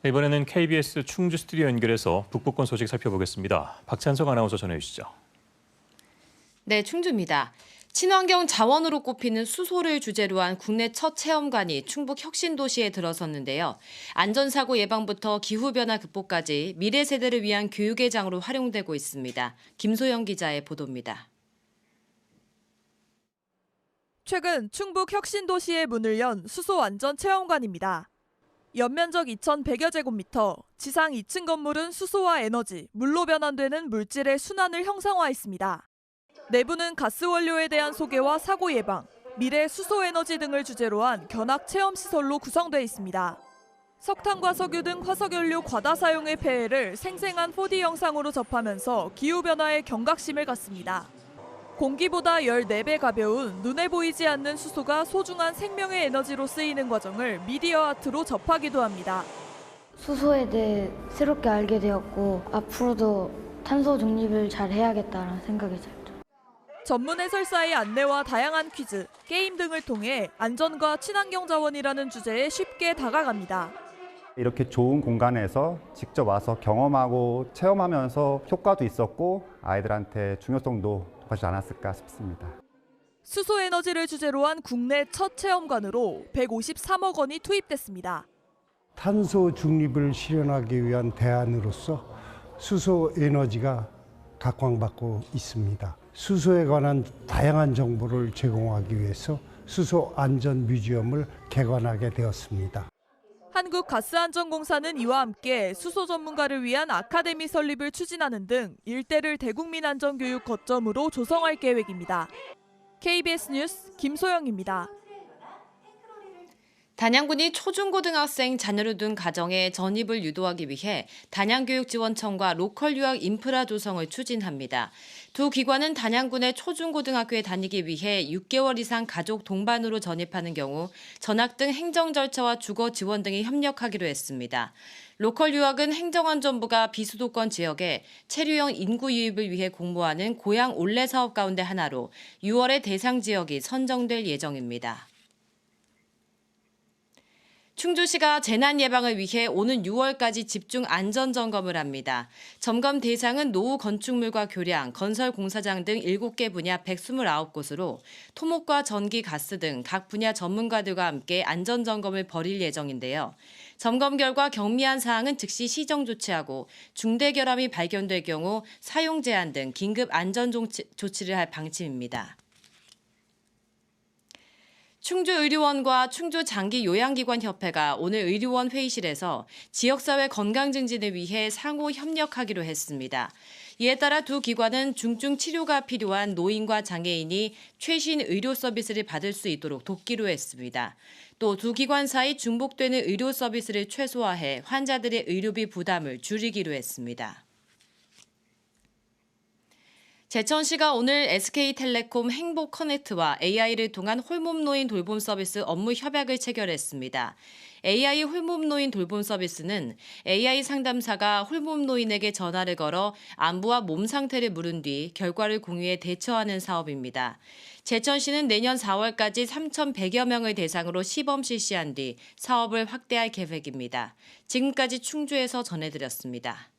이번에는 KBS 충주 스튜디오 연결해서 북부권 소식 살펴보겠습니다. 박찬석 아나운서 전해주시죠. 네, 충주입니다. 친환경 자원으로 꼽히는 수소를 주제로 한 국내 첫 체험관이 충북 혁신도시에 들어섰는데요. 안전사고 예방부터 기후변화 극복까지 미래 세대를 위한 교육의 장으로 활용되고 있습니다. 김소영 기자의 보도입니다. 최근 충북 혁신도시에 문을 연 수소안전체험관입니다. 연면적 2,100여 제곱미터, 지상 2층 건물은 수소와 에너지, 물로 변환되는 물질의 순환을 형상화했습니다. 내부는 가스 원료에 대한 소개와 사고 예방, 미래 수소 에너지 등을 주제로 한 견학 체험 시설로 구성되어 있습니다. 석탄과 석유 등 화석연료 과다 사용의 폐해를 생생한 4D 영상으로 접하면서 기후변화에 경각심을 갖습니다. 공기보다 14배 가벼운 눈에 보이지 않는 수소가 소중한 생명의 에너지로 쓰이는 과정을 미디어 아트로 접하기도 합니다. 수소에 대해 새롭게 알게 되었고 앞으로도 탄소 중립을 잘 해야겠다는 생각이 들죠. 전문 해설사의 안내와 다양한 퀴즈, 게임 등을 통해 안전과 친환경 자원이라는 주제에 쉽게 다가갑니다. 이렇게 좋은 공간에서 직접 와서 경험하고 체험하면서 효과도 있었고 아이들한테 중요성도 높아지지 않았을까 싶습니다. 수소 에너지를 주제로 한 국내 첫 체험관으로 153억 원이 투입됐습니다. 탄소 중립을 실현하기 위한 대안으로서 수소 에너지가 각광받고 있습니다. 수소에 관한 다양한 정보를 제공하기 위해서 수소 안전 뮤지엄을 개관하게 되었습니다. 한국가스안전공사는 이와 함께 수소 전문가를 위한 아카데미 설립을 추진하는 등 일대를 대국민 안전교육 거점으로 조성할 계획입니다. KBS 뉴스 김소영입니다. 단양군이 초중고등학생 자녀를 둔 가정에 전입을 유도하기 위해 단양교육지원청과 로컬 유학 인프라 조성을 추진합니다. 두 기관은 단양군의 초중고등학교에 다니기 위해 6개월 이상 가족 동반으로 전입하는 경우 전학 등 행정 절차와 주거 지원 등이 협력하기로 했습니다. 로컬 유학은 행정안전부가 비수도권 지역에 체류형 인구 유입을 위해 공모하는 고향 올레 사업 가운데 하나로 6월에 대상 지역이 선정될 예정입니다. 충주시가 재난 예방을 위해 오는 6월까지 집중 안전 점검을 합니다. 점검 대상은 노후 건축물과 교량, 건설 공사장 등 7개 분야 129곳으로 토목과 전기, 가스 등 각 분야 전문가들과 함께 안전 점검을 벌일 예정인데요. 점검 결과 경미한 사항은 즉시 시정 조치하고 중대 결함이 발견될 경우 사용 제한 등 긴급 안전 조치를 할 방침입니다. 충주의료원과 충주장기요양기관협회가 오늘 의료원 회의실에서 지역사회 건강 증진을 위해 상호 협력하기로 했습니다. 이에 따라 두 기관은 중증 치료가 필요한 노인과 장애인이 최신 의료 서비스를 받을 수 있도록 돕기로 했습니다. 또 두 기관 사이 중복되는 의료 서비스를 최소화해 환자들의 의료비 부담을 줄이기로 했습니다. 제천시가 오늘 SK텔레콤 행복커넥트와 AI를 통한 홀몸노인 돌봄 서비스 업무 협약을 체결했습니다. AI 홀몸노인 돌봄 서비스는 AI 상담사가 홀몸노인에게 전화를 걸어 안부와 몸 상태를 물은 뒤 결과를 공유해 대처하는 사업입니다. 제천시는 내년 4월까지 3,100여 명을 대상으로 시범 실시한 뒤 사업을 확대할 계획입니다. 지금까지 충주에서 전해드렸습니다.